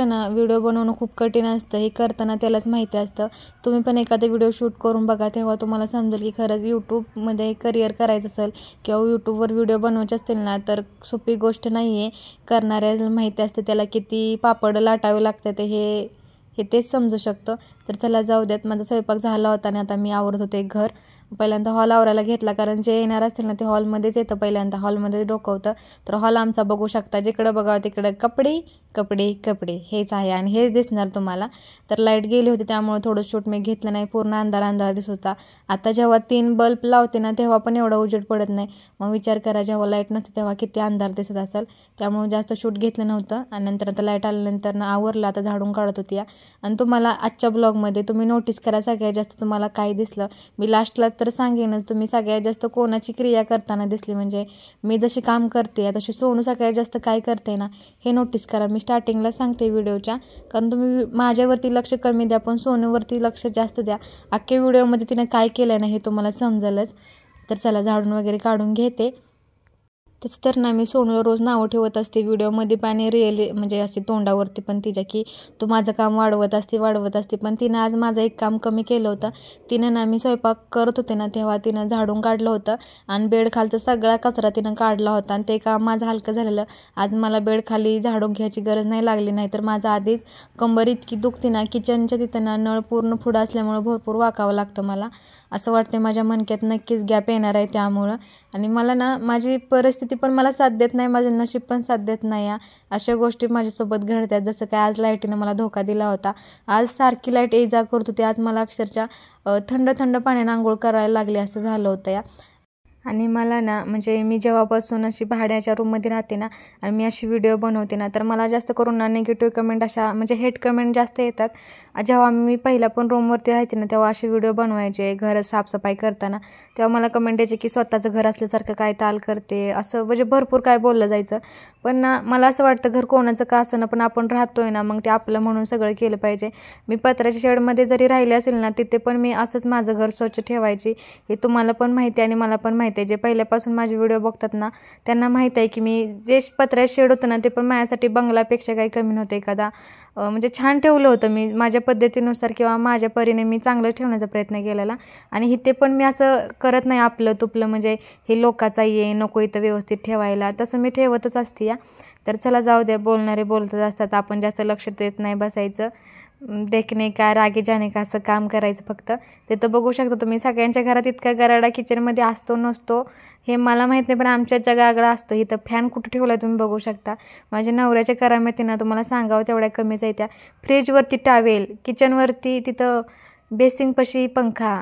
खरं ना व्हिडिओ बनवणं खूप कठीण असतं, हे करताना त्यालाच माहिती असतं. तुम्ही पण एखादा व्हिडिओ शूट करून बघा, तेव्हा तुम्हाला समजेल की खरंच यूट्यूबमध्ये करिअर करायचं असेल किंवा यूट्यूबवर व्हिडिओ बनवायचे असतील ना, तर सोपी गोष्ट नाही आहे. करणाऱ्याला माहिती असते त्याला किती पापड लाटावे लागतात हे तेच समजू शकतं. तर चला जाऊ द्यात, माझा स्वयंपाक झाला होता आणि आता मी आवरत होते घर. पहिल्यांदा हॉल आवरायला घेतला, कारण जे येणार असतील ना ते हॉलमध्येच येतं, पहिल्यांदा हॉलमध्ये डोकवतं. तर हॉल आमचा बघू शकता, जिकडं बघावं तिकडं कपडे कपडे कपडे हेच आहे आणि हेच दिसणार तुम्हाला. तर लाईट गेली होती त्यामुळे थोडं शूट मी घेतलं नाही, पूर्ण अंधार अंधार दिसत होता. आता जेव्हा 3 बल्ब लावते ना तेव्हा पण एवढा उजेड पडत नाही. मग विचार करा जेव्हा लाईट नसते तेव्हा किती अंधार दिसत असेल. त्यामुळे जास्त शूट घेतलं नव्हतं आणि नंतर आता लाईट आल्यानंतर ना आवरलं, आता झाडून काढत होती. आणि तुम्हाला आजच्या ब्लॉगमध्ये तुम्ही नोटीस करा सगळ्यात जास्त तुम्हाला काय दिसलं. मी लास्टला तर सांगेनच, तुम्ही सगळ्यात जास्त कोणाची क्रिया करताना दिसली, म्हणजे मी जशी काम करते तशी सोनू सगळ्यात जास्त काय करते ना हे नोटीस करा. मी स्टार्टिंगला सांगते व्हिडिओच्या, कारण तुम्ही माझ्यावरती लक्ष कमी द्या पण सोनूवरती लक्ष जास्त द्या. अख्ख्या व्हिडिओमध्ये तिने काय केलं ना हे तुम्हाला समजेलच. तर चला झाडून वगैरे काढून घेते. तसं तर ना मी सोनूला रोज नावं ठेवत असते व्हिडिओमध्ये पण आणि रिअली म्हणजे अशी तोंडावरती पण तिच्या, की तू माझं काम वाढवत असते. पण तिनं आज माझं एक काम कमी केलं होतं. तिनं ना मी स्वयंपाक करत होते ना तेव्हा तिनं झाडून काढलं होतं आणि बेडखालचा सगळा कचरा तिनं काढला होता आणि ते काम माझं हलकं झालेलं. आज मला बेडखाली झाडून घ्यायची गरज नाही लागली, नाही तर माझं आधीच कंबर इतकी दुखते ना. किचनच्या तिथं ना नळ पूर्ण पुढं असल्यामुळं भरपूर वाकावं लागतं मला. असं वाटते माझ्या मणक्यात नक्कीच गॅप येणार आहे त्यामुळं. आणि मला ना माझी परिस्थिती पण मला साथ देत नाही, माझं नशीब पण साथ देत नाही. अशा गोष्टी माझ्यासोबत घडतात. जसं काय आज लाईटीनं मला धोका दिला होता. आज सारखी लाईट ये जा करत होती. आज मला अक्षरशः थंड थंड पाण्यानं आंघोळ करायला लागली असं झालं होतं आणि मला ना म्हणजे मी जेव्हापासून अशी भाड्याच्या रूममध्ये राहते ना आणि मी अशी व्हिडिओ बनवते ना, तर मला जास्त करून ना निगेटिव्ह कमेंट अशा म्हणजे हेट कमेंट जास्त येतात. जेव्हा मी पहिला पण रूमवरती राहायचे ना तेव्हा असे व्हिडिओ बनवायचे घर साफसफाई करताना, तेव्हा मला कमेंट यायचे की स्वतःचं घर असल्यासारखं काय ताल करते, असं म्हणजे भरपूर काय बोललं जायचं. पण ना मला असं वाटतं घर कोणाचं का असं ना, पण आपण राहतोय ना मग ते आपलं म्हणून सगळं केलं पाहिजे. मी पत्र्याच्या शेडमध्ये जरी राहिले असेल ना तिथे पण मी असंच माझं घर स्वच्छ ठेवायची. हे तुम्हाला पण माहिती आहे आणि मला पण माहिती आहे. जे पहिल्यापासून माझे व्हिडिओ बघतात ना त्यांना माहीत आहे की मी जे पत्र्याचं शेड होतं ना ते पण माझ्यासाठी बंगलापेक्षा काही कमी नव्हतं. एखादा म्हणजे छान ठेवलं होतं मी माझ्या पद्धतीनुसार किंवा माझ्या परीने मी चांगलं ठेवण्याचा प्रयत्न केलेला. आणि इथे पण मी असं करत नाही आपलं तुपलं म्हणजे हे लोकाचा ये नको इथं व्यवस्थित ठेवायला, तसं मी ठेवतच असते तर चला जाऊ द्या, बोलणारे बोलतच असतात, आपण जास्त लक्ष देत नाही बसायचं. देखणे का रागे जाणे का असं काम करायचं फक्त. ते तर बघू शकता तुम्ही सगळ्यांच्या घरात इतका गराडा किचनमध्ये असतो नसतो हे मला माहीत नाही, पण आमच्या गागडा असतो. इथं फॅन कुठं ठेवला तुम्ही बघू शकता. माझ्या नवऱ्याच्या करामतीनं तुम्हाला सांगावं तेवढ्या कमीच आहे. त्या फ्रीजवरती टावेल, किचनवरती तिथं बेसिंगपाशी पंखा.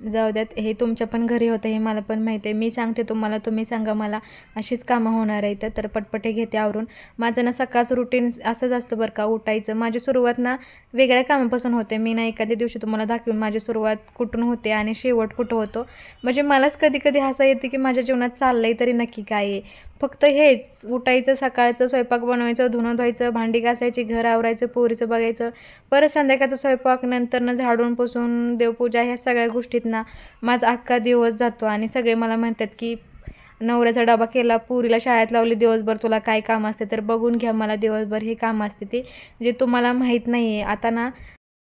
जाऊ द्यात, हे तुमच्या पण घरी होतं हे मला पण माहिती आहे. मी सांगते तुम्हाला, तुम्ही सांगा मला, अशीच कामं होणार आहेत. तर पटपटे घेते आवरून. माझं ना सकाळचं रुटीन असंच असतं बरं का, उठायचं. माझी सुरुवात ना वेगळ्या कामापासून होते. मी ना एखाद्या दिवशी तुम्हाला दाखवेन माझी सुरुवात कुठून होते आणि शेवट कुठं होतो. म्हणजे मलाच कधी कधी हसा येते की माझ्या जीवनात चाललंय तरी नक्की काय आहे. फक्त हेच उठायचं, सकाळचं स्वयंपाक बनवायचं, धुणं धुवायचं, भांडी घासायची, घर आवरायचं, पोरीचं बघायचं, परत संध्याकाळचं स्वयंपाक, नंतरनं झाडून पुसून देवपूजा, ह्या सगळ्या गोष्टीत ना माझा अख्खा दिवस जातो. आणि सगळे मला म्हणतात की नवऱ्याचा डबा केला, पुरीला शाळेत लावली, दिवसभर तुला काय काम असते. तर बघून घ्या, मला दिवसभर हे काम असते ते जे तुम्हाला माहीत नाही आहे. आता ना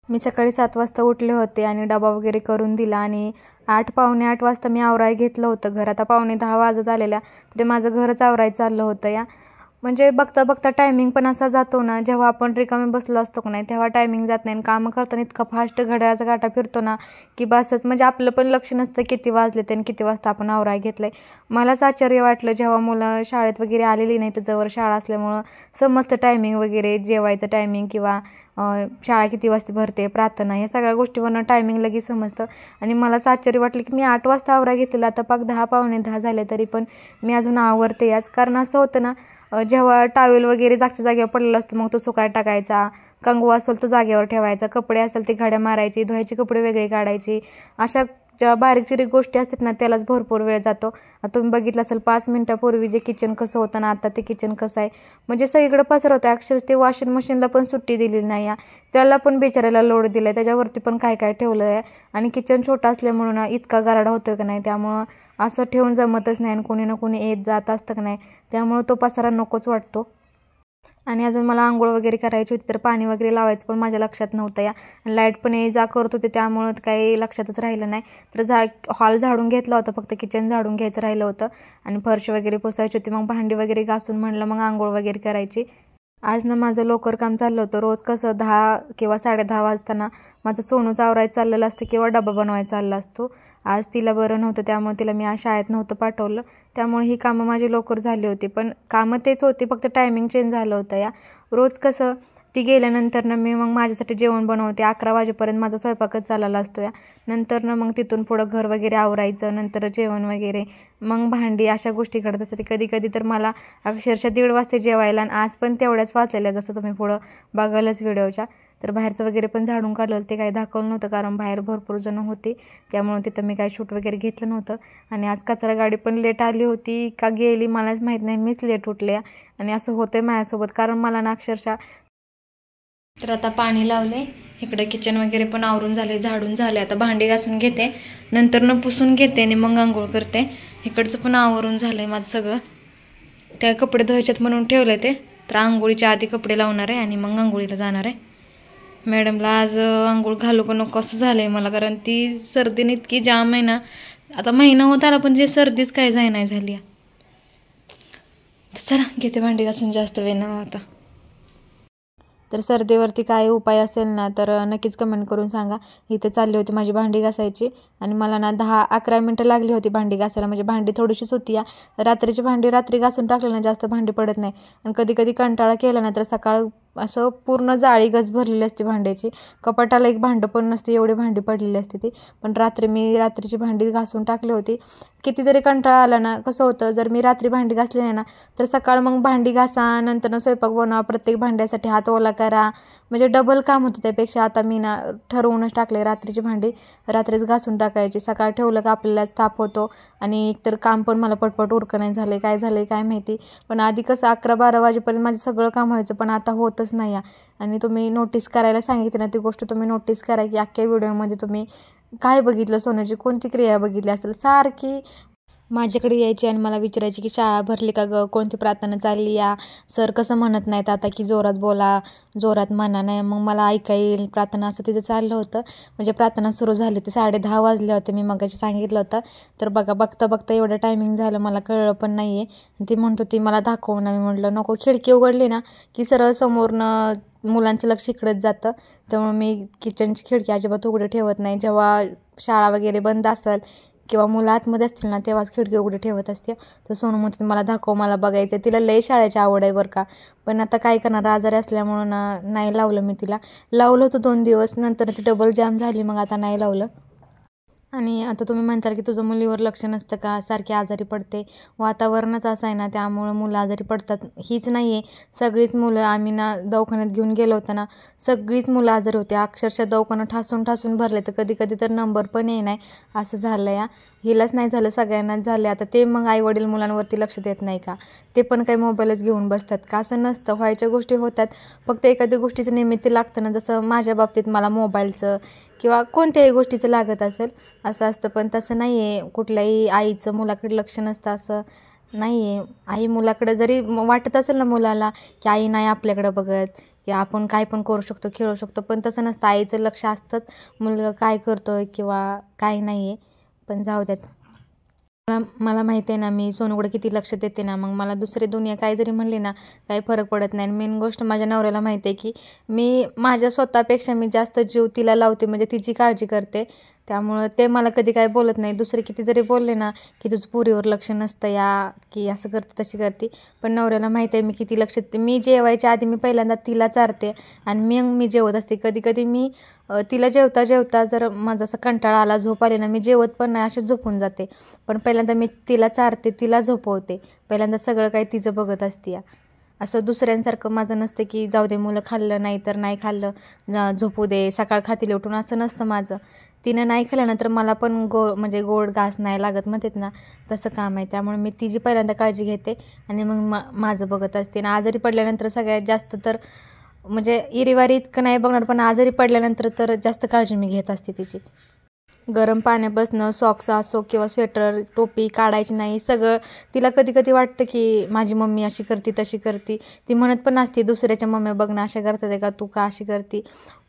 मी सकाळी 7 वाजता उठले होते आणि डबा वगैरे करून दिला आणि 8 पावणे 8 वाजता मी आवराय घेतलं होतं घर. आता पावणे 10 वाजत आलेल्या तरी माझं घरच आवरायचं चाललं होतं म्हणजे बघता बघता टायमिंग पण असा जातो ना, जेव्हा आपण रिकामे बसलो असतो का नाही तेव्हा टायमिंग जात नाही. कामं करताना इतका फास्ट घड्याळाचा काटा फिरतो ना की बसच, म्हणजे आपलं पण लक्ष नसतं किती वाजले आणि किती वाजता आपण आवराय घेतलंय. मलाच आश्चर्य वाटलं जेव्हा मुलं शाळेत वगैरे आलेली नाही, तर जवळ शाळा असल्यामुळं समजतं टायमिंग वगैरे, जेवायचं टायमिंग किंवा शाळा किती वाजता भरते, प्रार्थना, ह्या सगळ्या गोष्टीवरनं टायमिंग लगेच समजतं. आणि मलाच आश्चर्य वाटलं की मी 8 वाजता आवराय घेतलेलं, आता पाक 10 पावणे 10 झाले तरी पण मी अजून आवरते याच. कारण असं होतं ना, जेव्हा टावेल वगैरे जागच्या जागेवर पडलेला असतो मग तो सुकाय टाकायचा, कंगवा असेल तो जागेवर ठेवायचा, कपडे असेल ते घड्या मारायची, धुवायचे कपडे वेगळे काढायची, अशा ज्या बारीक चिरीक गोष्टी असतात ना त्यालाच भरपूर वेळ जातो. आता तुम्ही बघितलं असेल 5 मिनिटापूर्वी जे किचन कसं होतं ना आता ते किचन कसं आहे, म्हणजे सगळीकडे पसर होतं. अक्षरशः ते वॉशिंग मशीनला पण सुट्टी दिलेली नाही त्याला पण बिचारायला लोड दिला आहे, त्याच्यावरती पण काय काय ठेवलं आहे. आणि किचन छोटं असल्यामुळं ना इतका गराडा होतोय का नाही, त्यामुळं असं ठेवून जमतच नाही आणि कोणी ना कोणी येत जात असतं का नाही, त्यामुळं तो पसारा नकोच वाटतो. आणि अजून मला आंघोळ वगैरे करायची होती, तर पाणी वगैरे लावायचं पण माझ्या लक्षात नव्हतं या. लाईट पण ये जा करत होते, त्यामुळं काही लक्षातच राहिलं नाही. तर हॉल झाडून घेतला होता, फक्त किचन झाडून घ्यायचं राहिलं होतं आणि फरशी वगैरे पुसायची होती. मग भांडी वगैरे घासून म्हणलं मग आंघोळ वगैरे करायची. आज ना माझं लवकर काम चाललं होतं. रोज कसं 10 किंवा 10:30 वाजताना माझं सोनूचं आवरायचं चाललेलं असतं किंवा डबा बनवायचा चालला असतो. आज तिला बरं नव्हतं, त्यामुळे तिला मी आज शाळेत नव्हतं पाठवलं. त्यामुळे ही कामं माझी लवकर झाली होती. पण कामं तेच होती, फक्त टायमिंग चेंज झालं होतं या. रोज कसं ती गेल्यानंतर मी मग माझ्यासाठी जेवण बनवते. 11 वाजेपर्यंत माझा स्वयंपाकच चाललेला असतो या. नंतर मग तिथून पुढं घर वगैरे आवरायचं, नंतर जेवण वगैरे, मग भांडी, अशा गोष्टी करत असते. कधी कधी तर मला अक्षरशः 1:30 वाजता जेवायला, आणि आज पण तेवढ्याच वाजलेल्या, जसं तुम्ही पुढं बघालच व्हिडिओच्या. तर बाहेरचं वगैरे पण झाडून काढलं, ते काही दाखवलं नव्हतं कारण बाहेर भरपूर जण होते, त्यामुळे तिथं मी काही शूट वगैरे घेतलं नव्हतं. आणि आज कचरा गाडी पण लेट आली होती का गेली मलाच माहीत नाही, मीच लेट उठले. आणि असं होतंय माझ्यासोबत, कारण मला ना अक्षरशः. तर आता पाणी लावले, इकडे किचन वगैरे पण आवरून झाले, झाडून झाले. आता भांडी घासून घेते, नंतर पुसून घेते आणि मग आंघोळ करते. इकडचं पण आवरून झालंय माझं सगळं. त्या कपडे धुवायच्यात म्हणून ठेवले ते, तर आंघोळीच्या आधी कपडे लावणार आहे आणि मग आंघोळीला जाणार आहे. मॅडमला आज आंघोळ घालू का नको असं झालंय मला, कारण ती सर्दीने इतकी जाम आहे ना. आता महिना होत आला पण जे सर्दीच काय जाय नाही झाली. चला घेते भांडी घासून, जास्त वेळ न होता. तर सर्दीवरती काय उपाय असेल ना तर नक्कीच कमेंट करून सांगा. इथे चालली होती माझी भांडी घासायची आणि मला ना 10-11 मिनटं लागली होती भांडी घासायला. म्हणजे भांडी थोडीशीच होती या. रात्रीची भांडी रात्री घासून टाकले ना जास्त भांडी पडत नाही. आणि कधी कधी कंटाळा केला ना तर सकाळ असं पूर्ण जाळी गज भरलेली असते भांड्याची. कपाटाला एक भांडं पण नसते, एवढी भांडी पडलेली असते ती. पण रात्रीची भांडी घासून टाकली होती. किती जरी कंटाळा आला ना, कसं होतं, जर मी रात्री भांडी घासली नाही ना तर सकाळ मग भांडी घासा, नंतर स्वयंपाक बनवा, प्रत्येक भांड्यासाठी हात ओला करा, म्हणजे डबल काम होतं. त्यापेक्षा आता मी ना ठरवूनच टाकले, रात्रीची भांडी रात्रीच घासून टाकायची. सकाळ ठेवलं का आपल्यालाच ताप होतो आणि एकतर काम पण मला पटपट उरकं नाही झालं. काय झालं काय माहिती. पण आधी कसं 11-12 वाजेपर्यंत माझं सगळं काम व्हायचं, पण आता होतच नाही. आणि तुम्ही नोटीस करायला सांगितली ना, ती गोष्ट तुम्ही नोटीस करा की अख्ख्या व्हिडिओमध्ये तुम्ही काय बघितलं, सोनूची कोणती क्रिया बघितली असेल. सारखी माझ्याकडे यायची आणि मला विचारायची की शाळा भरली का गं, कोणती प्रार्थना चालली या, सर कसं म्हणत नाहीत आता की जोरात बोला, जोरात म्हणा नाही, मग मला ऐका येईल प्रार्थना, असं तिचं चाललं होतं. म्हणजे प्रार्थना सुरू झाली होती, 10:30 वाजले होते, मी मगाशी सांगितलं होतं. तर बघता बघता एवढं टायमिंग झालं, मला कळलं पण नाही आहे. ती म्हणत होती मला दाखव ना, मी म्हटलं नको. खिडकी उघडली ना की सरळ समोरनं मुलांचं लक्ष इकडेच जातं, त्यामुळे मी किचनची खिडकी अजिबात उघडे ठेवत नाही. जेव्हा शाळा वगैरे बंद असेल किंवा मुलं आतमध्ये असतील ना तेव्हाच खिडकी उघडी ठेवत असते. तर सोनू म्हणते मला दाखव, मला बघायचं. तिला लय शाळेची आवड आहे बरं का, पण आता काय करणार, आजारी असल्यामुळं ना नाही लावलं मी तिला. लावलं होतं 2 दिवस, नंतर ती डबल जाम झाली, मग आता नाही लावलं. आणि आता तुम्ही म्हणताल की तुझं मुलीवर लक्ष नसतं का, सारखी आजारी पडते. वातावरणच असं आहे ना, त्यामुळं मुलं आजारी पडतात. हीच नाही आहे, सगळीच मुलं. आम्ही ना दवाखान्यात घेऊन गेलो होतो ना, सगळीच मुलं आजारी होते. अक्षरशः दवाखाना ठासून भरले, तर कधी कधी तर नंबर पण नाही, असं झालं या. हिलाच नाही झालं, सगळ्यांनाच झाले. आता ते मग आईवडील मुलांवरती लक्ष देत नाही का, ते पण काही मोबाईलच घेऊन बसतात का, असं नसतं. व्हायच्या गोष्टी होतात, फक्त एखाद्या गोष्टीचं निमित्त लागतं ना. जसं माझ्या बाबतीत मला मोबाईलचं किंवा कोणत्याही गोष्टीचं लागत असेल असं असतं. पण तसं नाही आहे, कुठल्याही आईचं मुलाकडे लक्ष नसतं असं नाही आहे. आई मुलाकडे जरी वाटत असेल ना मुलाला की आई नाही आपल्याकडं बघत, की आपण काय पण करू शकतो, खेळू शकतो, पण तसं नसतं. आईचं लक्ष असतंच मुलगा काय करतोय किंवा काय नाही आहे. पण जाऊ द्यात. मला माहिती आहे ना मी सोनूकडे किती लक्ष देते ना, मग मला दुसरी दुनिया काय जरी म्हणली ना काही फरक पडत नाही. मेन गोष्ट माझ्या नवऱ्याला माहिती आहे की मी माझ्या स्वतःपेक्षा मी जास्त जीव तिला लावते, म्हणजे तिची काळजी करते. त्यामुळं ते मला कधी काय बोलत नाही. दुसरे किती जरी बोलले ना की तुझं पुरीवर लक्ष नसतं या, की असं करते तशी करते, पण नवऱ्याला माहिती आहे मी किती लक्ष देते. मी जेवायच्या आधी मी पहिल्यांदा तिला चारते आणि मग मी जेवत असते. कधी कधी मी तिला जेवता जर माझा असं कंटाळा आला, झोप आली ना, मी जेवत पण नाही, अशी झोपून जाते. पण पहिल्यांदा मी तिला चारते, तिला झोपवते. पहिल्यांदा सगळं काही तिचं बघत असते या. असं दुसऱ्यांसारखं माझं नसतं की जाऊ दे मुलं खाल्लं नाही तर नाही खाल्लं, झोपू दे, सकाळ खातील उठून, असं नसतं माझं. तिनं नाही खाल्ल्यानंतर मला पण म्हणजे गोड घास नाही लागत म्हणतात ना, तसं काम आहे. त्यामुळे मी तिची पहिल्यांदा काळजी घेते आणि मग माझं बघत असते. आणि आजारी पडल्यानंतर सगळ्यात जास्त तर म्हणजे इरीवारी इतकं नाही बघणार, पण आजारी पडल्यानंतर तर जास्त काळजी मी घेत असते तिची. गरम पाण्यापासून सॉक्स असो किंवा स्वेटर टोपी काढायची नाही, सगळं तिला कधी कधी वाटतं की माझी मम्मी अशी करते तशी करते. ती म्हणत पण असते दुसऱ्याच्या मम्मी बघणं अशा करतात आहे का, तू का अशी करते.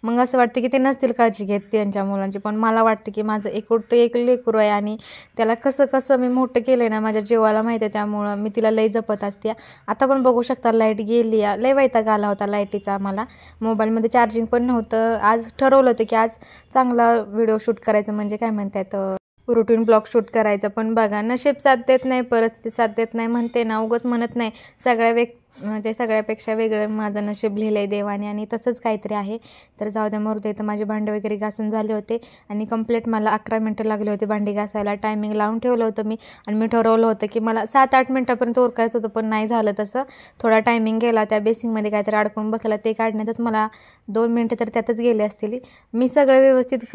मग असं वाटतं की ते नसतील काळजी घेत त्यांच्या मुलांची, पण मला वाटतं की माझं एकुलतं एक लेकरू आहे आणि त्याला कसं कसं मी मोठं केलं आहे ना माझ्या जीवाला माहिती आहे, त्यामुळं मी तिला लई जपत असते. आता पण बघू शकता लाईट गेली आहे, लई वैताग आला होता लाईटीचा. आम्हाला मोबाईलमध्ये चार्जिंग पण नव्हतं. आज ठरवलं होतं की आज चांगला व्हिडिओ शूट करायचं, म्हणजे काय म्हणतात रुटीन ब्लॉग शूट करायचं. पण बघा नशीब साथ देत नाही, परिस्थिती साथ देत नाही म्हणते ना, उगाच म्हणत नाही. म्हणजे सगळ्यापेक्षा वेगळं माझं नशीब लिहिलं आहे देवाने आणि तसंच काहीतरी आहे. तर जाऊ द्या मरू दे. तर माझे भांडे वगैरे घासून झाले होते आणि कंप्लीट मला 11 मिनटं लागले होते भांडी घासायला. टायमिंग लावून ठेवलं होतं मी आणि मी ठरवलं होतं की मला 7-8 मिनटापर्यंत उरकायचं होतं, पण नाही झालं तसं. थोडा टायमिंग गेला, त्या बेसिंगमध्ये काहीतरी अडकून बसला, ते काढण्यातच मला 2 मिनटं तर त्यातच गेले असतील. मी सगळं व्यवस्थित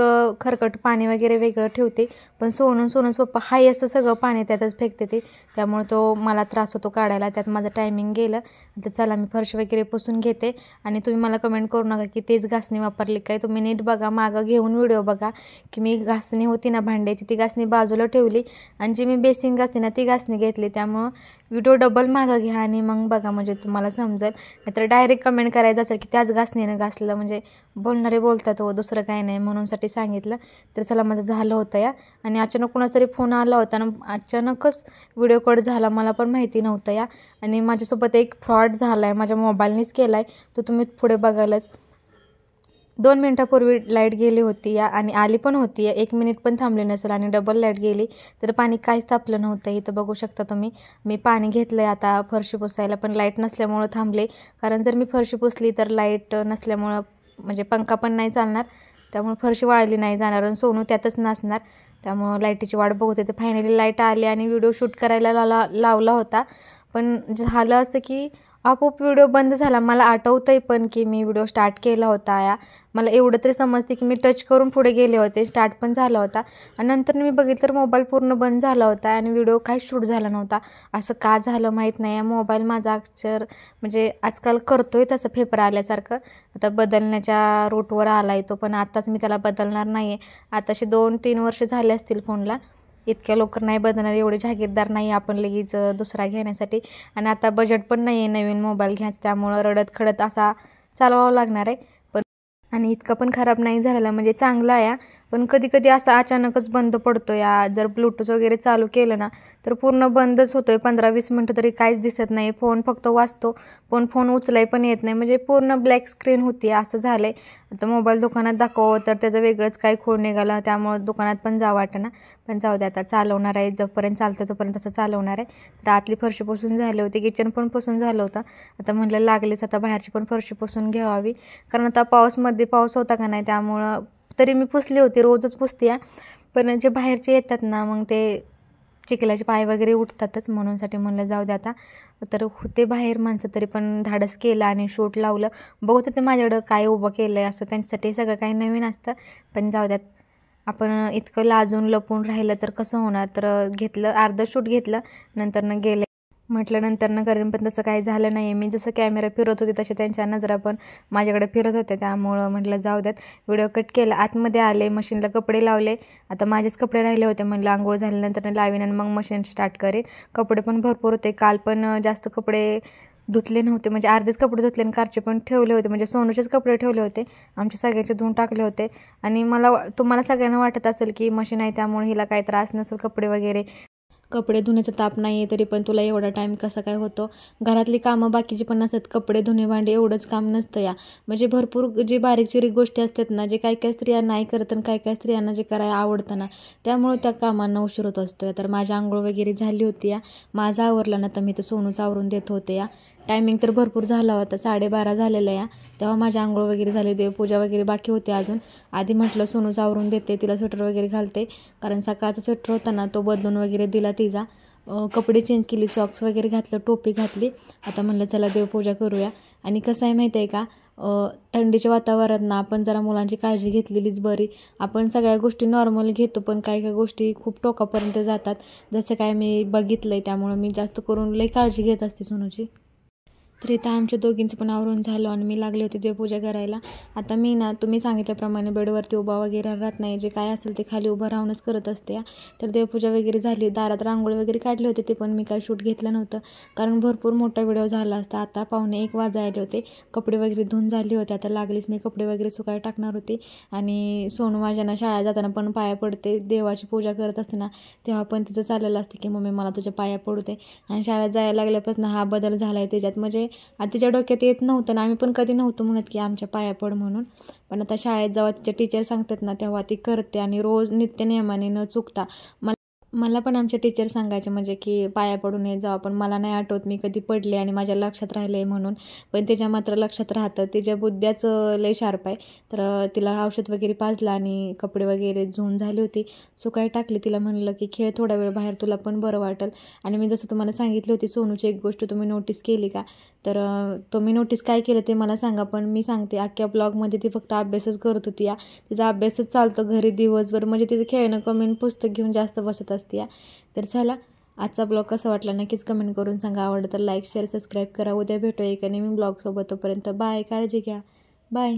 खरकट पाणी वगैरे वेगळं ठेवते, पण सोनूच पप्पा हाय असं सगळं पाणी त्यातच फेकते ते, त्यामुळे तो मला त्रास होतो काढायला. त्यात माझं टायमिंग गेलं. तर चला मी फरशी वगैरे पुसून घेते आणि तुम्ही मला कमेंट करू नका की तेच घासणी वापरली काय. तुम्ही नीट बघा, मागं घेऊन व्हिडिओ बघा की मी घासणी होती ना भांड्याची ती घासणी बाजूला ठेवली आणि जी मी बेसिंग घासते ना ती घासणी घेतली. त्यामुळं व्हिडिओ डबल मागं घ्या आणि मग बघा, म्हणजे तुम्हाला समजेल. नाहीतर डायरेक्ट कमेंट करायचं असेल की त्याच घासणीनं घासलं, म्हणजे बोलणारे बोलतात हो, दुसरं काही नाही, म्हणूनसाठी सांगितलं. तर चला माझं झालं होतं या आणि अचानक कुणाचा तरी फोन आला होता आणि अचानकच व्हिडिओ कट झाला, मला पण माहिती नव्हतं या. आणि माझ्यासोबत एक फ्रॉड झाला आहे, माझ्या मोबाईलनेच केला आहे, तो तुम्ही पुढे बघायलाच. 2 मिनटापूर्वी लाईट गेली होती या आणि आली पण होती, 1 मिनिट पण थांबली नसेल आणि डबल लाईट गेली तर पाणी काहीच तापलं नव्हतं. इथं बघू शकता तुम्ही, मी पाणी घेतलं आहे आता फरशी पुसायला, पण लाईट नसल्यामुळं थांबले. कारण जर मी फरशी पुसली तर लाईट नसल्यामुळं म्हणजे पंखा पण नाही चालणार, त्यामुळे फरशी वाळली नाही जाणार आणि सोनू त्यातच नसणार, त्यामुळं लाईटीची वाट बघत होते. फायनली लाईट आली आणि व्हिडिओ शूट करायला लावला होता. पण झालं असं की आपोआप व्हिडिओ बंद झाला. मला आठवतंय पण की मी व्हिडिओ स्टार्ट केला होता या, मला एवढं तरी समजते की मी टच करून पुढे गेले होते, स्टार्ट पण झाला होता आणि नंतर मी बघितलं तर मोबाईल पूर्ण बंद झाला होता आणि व्हिडिओ काहीच शूट झाला नव्हता. असं का झालं माहीत नाही. मोबाईल माझा म्हणजे आजकाल करतोय तसं फेपर आल्यासारखं, आता बदलण्याच्या रूटवर आला आहे तो, पण आत्ताच मी त्याला बदलणार नाही आहे. आताशी 2-3 वर्ष झाले असतील फोनला, इतक्या लवकर नाही बदलणार, एवढे जागीरदार नाही आपण लगेच दुसरा घेण्यासाठी. आणि आता बजेट पण नाही आहे नवीन मोबाईल घ्यायचं, त्यामुळं रडत खडत असा चालवावं लागणार आहे. पण आणि इतका पण खराब नाही झालेला, म्हणजे चांगला आहे. पण कधी कधी असा अचानकच बंद पडतो या, जर ब्लूटूथ वगैरे चालू केलं ना तर पूर्ण बंदच होतोय. 15-20 मिनटं तरी काहीच दिसत नाही, फोन फक्त वाजतो पण फोन उचलाय पण येत नाही, म्हणजे पूर्ण ब्लॅक स्क्रीन होती, असं झालं आहे. आता मोबाईल दुकानात दाखवावं तर त्याचं वेगळंच काही खोड निघाला, त्यामुळं दुकानात पण जावं वाटेना. पण जाऊ दे, आता चालवणार आहे, जोपर्यंत चालतं तोपर्यंत असं चालवणार आहे. तर आतली फरशी पुसून झाली होती, किचन पण पुसून झालं होतं. आता म्हटलं लागलीच आता बाहेरची पण फरशी पुसून घ्यावी, कारण आता पाऊस होता का नाही, त्यामुळं तरी मी पुसली होती, रोजच पुसते या. पण जे बाहेरचे येतात ना मग ते चिखलाचे पाय वगैरे उठतातच, म्हणूनसाठी म्हणलं जाऊ दे आता. तर होते बाहेर माणसं तरी पण धाडस केलं आणि शूट लावलं. बघत होते माझ्याकडं काय उभं केलं आहे, असं त्यांच्यासाठी सगळं काही नवीन असतं. पण जाऊ द्यात, आपण इतकं लाजून लपून राहिलं तर कसं होणार. तर घेतलं, अर्धं शूट घेतलं, नंतरनं गेले. म्हटलं नंतरनं करेन, पण तसं काही झालं नाही आहे. मी जसं कॅमेरा फिरत होते तसे त्यांच्या नजरा पण माझ्याकडे फिरत होत्या, त्यामुळं म्हटलं जाऊ द्यात. व्हिडिओ कट केला, आतमध्ये आले, मशीनला कपडे लावले. आता माझेच कपडे राहिले होते, म्हटलं आंघोळ झाल्यानंतर लावीन आणि मग मशीन स्टार्ट करेन. कपडे पण भरपूर होते, काल पण जास्त कपडे धुतले नव्हते, म्हणजे अर्धेच कपडे धुतले आणि कारचे पण ठेवले होते, म्हणजे सोनूचेच कपडे ठेवले होते, आमचे सगळ्यांचे धुवून टाकले होते. आणि तुम्हाला सगळ्यांना वाटत असेल की मशीन आहे त्यामुळे हिला काही त्रास नसेल, कपडे धुण्याचा ताप नाही आहे, तरी पण तुला एवढा टाईम कसा काय होतो. घरातली कामं बाकीची पण नसतात, कपडे धुणे भांडे एवढंच काम नसतं या, म्हणजे भरपूर जे बारीक चिरीक गोष्टी असतात ना, जे काही काही स्त्रिया नाही करत आणि काही काही स्त्रियांना जे करायला आवडतं ना, त्यामुळे त्या कामांना उशीर होत असतो. तर माझी आंघोळ वगैरे झाली होती या, माझा आवरला ना तर मी तर सोनूच आवरून देत होते या. टायमिंग तर भरपूर झाला होता, 12:30 झालेला या, तेव्हा माझी आंघोळ वगैरे झाली, देवपूजा वगैरे बाकी होती अजून. आधी म्हटलं सोनूच आवरून देते, तिला स्वेटर वगैरे घालते, कारण सकाळचा स्वेटर होता ना तो बदलून वगैरे दिला तिचा. कपडे चेंज केली, सॉक्स वगैरे घातलं, टोपी घातली. आता म्हणलं चला देवपूजा करूया. आणि कसं आहे माहिती आहे का, थंडीच्या वातावरणात ना आपण जरा मुलांची काळजी घेतलेलीच बरी. आपण सगळ्या गोष्टी नॉर्मल घेतो, पण काही काही गोष्टी खूप टोकापर्यंत जातात, जसं काय मी बघितलं आहे, त्यामुळं मी जास्त करून लई काळजी घेत असते सोनूची. तर इथं आमच्या दोघींचं पण आवरून झालं आणि मी लागले होते देवपूजा करायला. आता मी ना तुम्ही सांगितल्याप्रमाणे बेडवरती उभा वगैरे राहत नाही, जे काय असेल ते खाली उभं राहूनच करत असते. तर देवपूजा वगैरे झाली, दारात रांगोळी वगैरे काढले होते, ते पण मी काय शूट घेतलं नव्हतं कारण भरपूर मोठा व्हिडिओ झाला असता. आता 1:45 वाजायले होते, कपडे वगैरे धुवून झाले होते. आता लागलीच मी कपडे वगैरे सुकायला टाकणार होते आणि सोनू माझ्याना शाळेत जाताना पण पाया पडते. देवाची पूजा करत असताना तेव्हा पण तिचं चाललेलं असते की मम्मी मला तुझ्या पाया पडू दे. आणि शाळेत जायला लागल्यापासून हा बदल झाला आहे त्याच्यात. म्हणजे तिच्या डोक्यात येत नव्हतं ना, आम्ही पण कधी नव्हतं म्हणत की आमच्या पाया पड म्हणून. पण आता शाळेत जेव्हा तिच्या टीचर सांगतात ना तेव्हा ती करते आणि रोज नित्यनियमाने न चुकता. मला पण आमच्या टीचर सांगायचे म्हणजे की पाया पडून येत जावं, पण मला नाही आठवत मी कधी पडले आणि माझ्या लक्षात राहिले आहे म्हणून. पण तिच्या मात्र लक्षात राहतं, तिच्या बुद्ध्याच लय शार्प आहे. तर तिला औषध वगैरे पाजलं आणि कपडे वगैरे धुवून झाली होती, सुकाई टाकली. तिला म्हणलं की खेळ थोडा वेळ बाहेर, तुला पण बरं वाटेल. आणि मी जसं तुम्हाला सांगितली होती सोनूची एक गोष्ट तुम्ही नोटीस केली का? तर तुम्ही नोटीस काय केलं ते मला सांगा. पण मी सांगते अख्ख्या ब्लॉगमध्ये ती फक्त अभ्यासच करत होती या. तिचा अभ्यासच चालतो घरी दिवसभर, म्हणजे तिचं खेळणं कमी आणि पुस्तक घेऊन जास्त बसत असते या. तर चला, आजचा ब्लॉग कसा वाटला नक्कीच कमेंट करून सांगा. आवडलं तर लाईक शेअर सबस्क्राईब करा. उद्या भेटू एका नवीन ब्लॉगसोबत. तोपर्यंत बाय, काळजी घ्या, बाय.